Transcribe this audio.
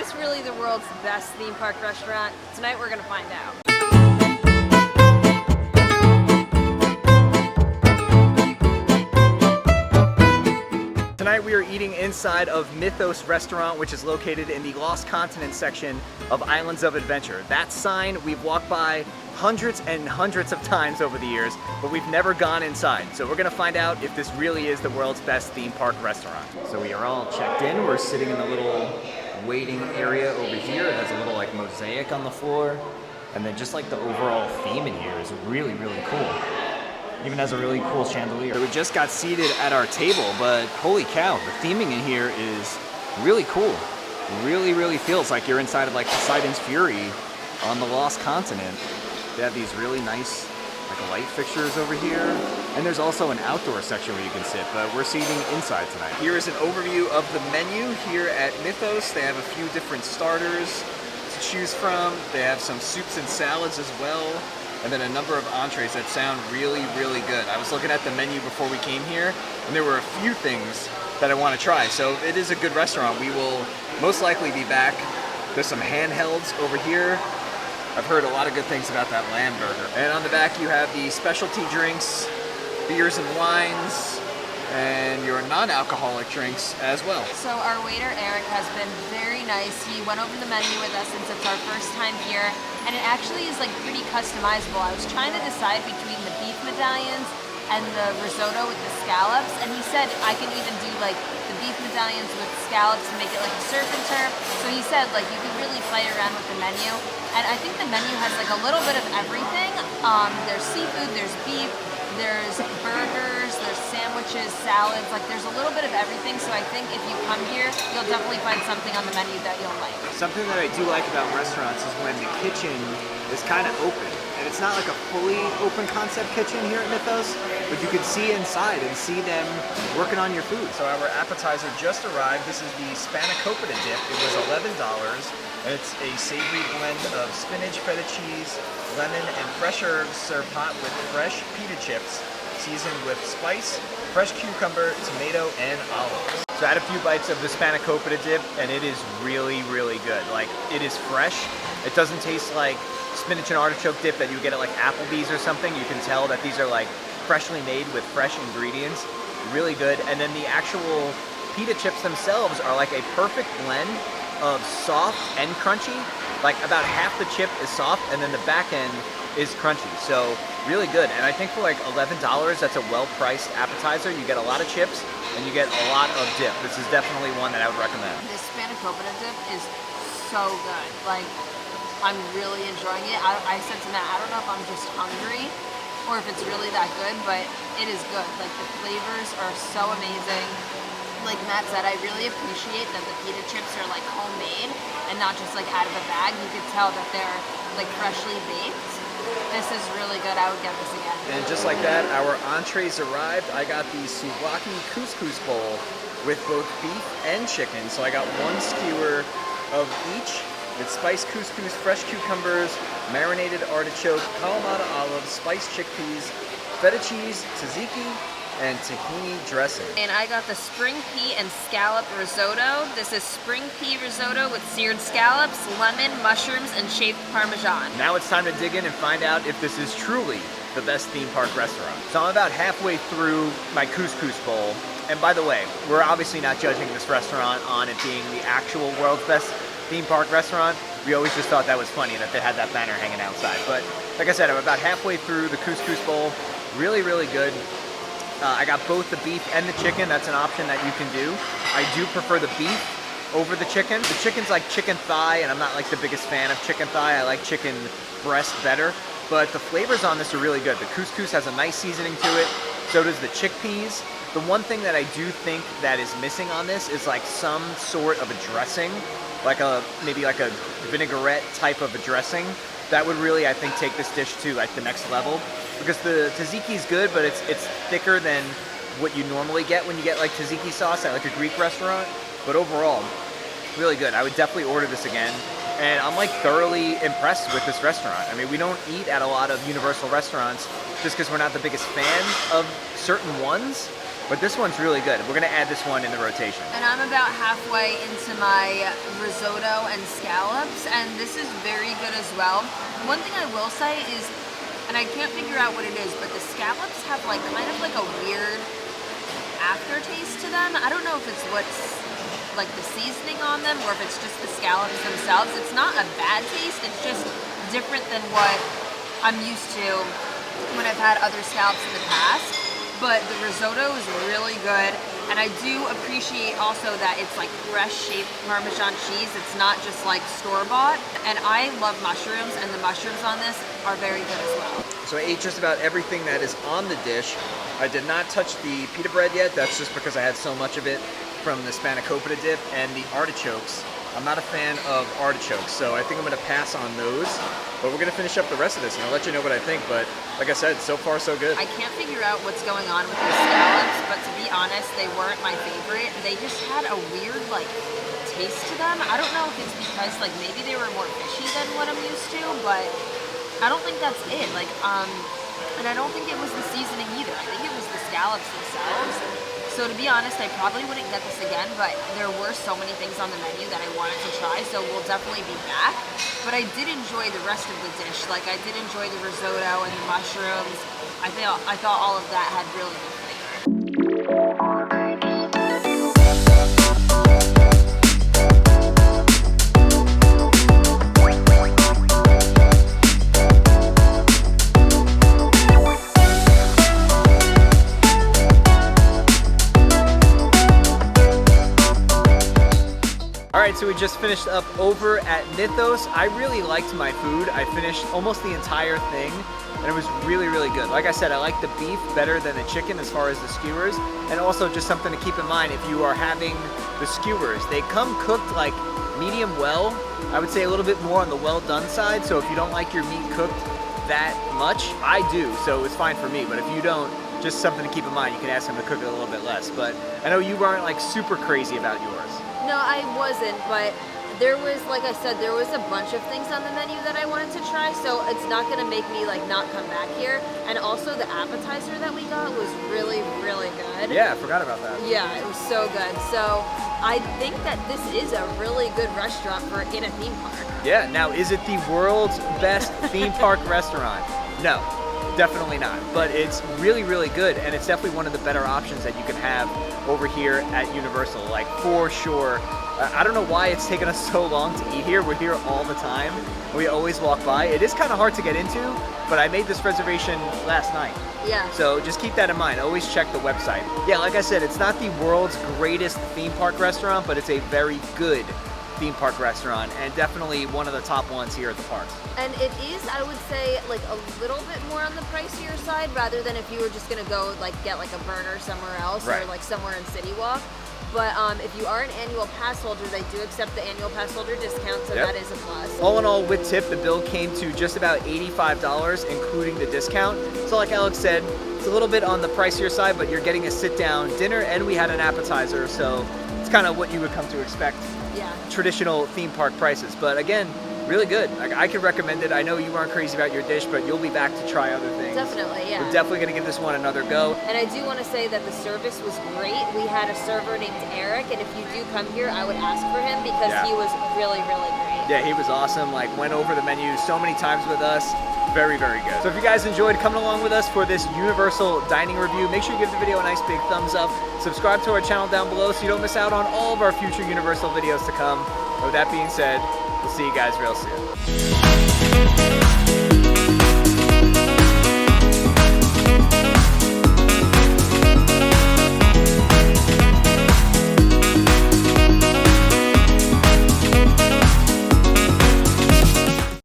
this really the world's best theme park restaurant? Tonight we're gonna find out. Tonight we are eating inside of Mythos restaurant, which is located in the Lost Continent section of Islands of Adventure. That sign we've walked by hundreds and hundreds of times over the years, but we've never gone inside. So we're gonna find out if this really is the world's best theme park restaurant. So we are all checked in. We're sitting in the little waiting area over here. It has a little like mosaic on the floor. And then just like the overall theme in here is really, really cool. Even has a really cool chandelier. So we just got seated at our table, but holy cow, the theming in here is really cool. Really, really feels like you're inside of like Poseidon's Fury on the Lost Continent. They have these really nice like light fixtures over here. And there's also an outdoor section where you can sit, but we're seating inside tonight. Here is an overview of the menu here at Mythos. They have a few different starters to choose from. They have some soups and salads as well. And then a number of entrees that sound really, really good. I was looking at the menu before we came here, and there were a few things that I want to try. So it is a good restaurant. We will most likely be back. There's some handhelds over here. I've heard a lot of good things about that lamb burger. And on the back you have the specialty drinks, beers and wines, and your non-alcoholic drinks as well. So our waiter Eric has been very nice. He went over the menu with us since it's our first time here, and it actually is like pretty customizable. I was trying to decide between the beef medallions and the risotto with the scallops, and he said I can even do like the beef medallions with scallops to make it like a surf and turf. So he said like you could really play around with the menu, and I think the menu has like a little bit of everything. There's seafood, there's beef, there's burgers, there's sandwiches, salads, like there's a little bit of everything. So I think if you come here, you'll definitely find something on the menu that you'll like. Something that I do like about restaurants is when the kitchen is kind of open. And it's not like a fully open concept kitchen here at Mythos, but you can see inside and see them working on your food. So our appetizer just arrived. This is the spanakopita dip. It was $11, and it's a savory blend of spinach, feta cheese, lemon, and fresh herbs served hot with fresh pita chips, seasoned with spice, fresh cucumber, tomato, and olives. So I had a few bites of the spanakopita dip, and it is really, really good. Like, it is fresh. It doesn't taste like spinach and artichoke dip that you get at like Applebee's or something. You can tell that these are like freshly made with fresh ingredients. Really good. And then the actual pita chips themselves are like a perfect blend of soft and crunchy. Like about half the chip is soft and then the back end is crunchy. So really good. And I think for like $11, that's a well-priced appetizer. You get a lot of chips and you get a lot of dip. This is definitely one that I would recommend. This spanakopita dip is so good. Like, I'm really enjoying it. I said to Matt, I don't know if I'm just hungry or if it's really that good, but it is good. Like, the flavors are so amazing. Like Matt said, I really appreciate that the pita chips are like homemade and not just like out of a bag. You could tell that they're like freshly baked. This is really good. I would get this again. And just like that, our entrees arrived. I got the souvlaki couscous bowl with both beef and chicken. So I got one skewer of each. It's spiced couscous, fresh cucumbers, marinated artichoke, Kalamata olives, spiced chickpeas, feta cheese, tzatziki, and tahini dressing. And I got the spring pea and scallop risotto. This is spring pea risotto with seared scallops, lemon, mushrooms, and shaved parmesan. Now it's time to dig in and find out if this is truly the best theme park restaurant. So I'm about halfway through my couscous bowl. And by the way, we're obviously not judging this restaurant on it being the actual world's best theme park restaurant. We always just thought that was funny that they had that banner hanging outside. But like I said, I'm about halfway through the couscous bowl. Really, really good. I got both the beef and the chicken. That's an option that you can do. I do prefer the beef over the chicken. The chicken's like chicken thigh, and I'm not like the biggest fan of chicken thigh. I like chicken breast better. But the flavors on this are really good. The couscous has a nice seasoning to it. So does the chickpeas. The one thing that I do think that is missing on this is like some sort of a dressing, like maybe like a vinaigrette type of a dressing. That would really, I think, take this dish to like the next level, because the tzatziki is good, but it's thicker than what you normally get when you get like tzatziki sauce at like a Greek restaurant. But overall, really good. I would definitely order this again. And I'm like thoroughly impressed with this restaurant. I mean, we don't eat at a lot of Universal restaurants just because we're not the biggest fan of certain ones. But this one's really good. We're gonna add this one in the rotation. And I'm about halfway into my risotto and scallops, and this is very good as well. One thing I will say is, and I can't figure out what it is, but the scallops have like kind of like a weird aftertaste to them. I don't know if it's what's like the seasoning on them or if it's just the scallops themselves. It's not a bad taste, it's just different than what I'm used to when I've had other scallops in the past. But the risotto is really good, and I do appreciate also that it's like fresh shaped Parmesan cheese. It's not just like store-bought, and I love mushrooms, and the mushrooms on this are very good as well. So I ate just about everything that is on the dish. I did not touch the pita bread yet. That's just because I had so much of it from the spanakopita dip, and the artichokes. I'm not a fan of artichokes, so I think I'm gonna pass on those. But we're gonna finish up the rest of this, and I'll let you know what I think. But like I said, so far so good. I can't figure out what's going on with the scallops, but to be honest, they weren't my favorite. They just had a weird like taste to them. I don't know if it's because like maybe they were more fishy than what I'm used to, but I don't think that's it. Like and I don't think it was the seasoning either. I think it was the scallops themselves. So to be honest, I probably wouldn't get this again, but there were so many things on the menu that I wanted to try, so we'll definitely be back. But I did enjoy the rest of the dish. Like I did enjoy the risotto and the mushrooms. I thought all of that had really good flavor. Alright, so we just finished up over at Mythos. I really liked my food. I finished almost the entire thing, and it was really, really good. Like I said, I like the beef better than the chicken as far as the skewers, and also just something to keep in mind if you are having the skewers. They come cooked like medium well. I would say a little bit more on the well done side, so if you don't like your meat cooked that much, I do, so it's fine for me, but if you don't, just something to keep in mind. You can ask them to cook it a little bit less, but I know you weren't like super crazy about yours. No, I wasn't, but there was, like I said, there was a bunch of things on the menu that I wanted to try, so it's not gonna make me like not come back here. And also the appetizer that we got was really, really good. Yeah, I forgot about that. Yeah, it was so good. So I think that this is a really good restaurant for in a theme park. Yeah, now is it the world's best theme park restaurant? No, definitely not. But it's really, really good, and it's definitely one of the better options that you can have over here at Universal, like for sure. I don't know why it's taken us so long to eat here. We're here all the time. We always walk by. It is kind of hard to get into, but I made this reservation last night. Yeah. So just keep that in mind. Always check the website. Yeah, like I said, it's not the world's greatest theme park restaurant, but it's a very good theme park restaurant, and definitely one of the top ones here at the parks. And it is, I would say, like a little bit more on the pricier side rather than if you were just gonna go like get like a burger somewhere else, right, or like somewhere in City Walk. But if you are an annual pass holder, they do accept the annual pass holder discount, so yep, that is a plus. All in all, with tip, the bill came to just about $85, including the discount. So like Alex said, it's a little bit on the pricier side, but you're getting a sit-down dinner, and we had an appetizer, so it's kind of what you would come to expect. Yeah. Traditional theme park prices, but again, really good. I could recommend it. I know you aren't crazy about your dish, but you'll be back to try other things. Definitely, yeah. We're definitely going to give this one another go. And I do want to say that the service was great. We had a server named Eric, and if you do come here, I would ask for him because he was really, really great. Yeah, he was awesome. Like, went over the menu so many times with us. Very, very good. So if you guys enjoyed coming along with us for this Universal dining review, make sure you give the video a nice big thumbs up. Subscribe to our channel down below so you don't miss out on all of our future Universal videos to come. With that being said, we'll see you guys real soon.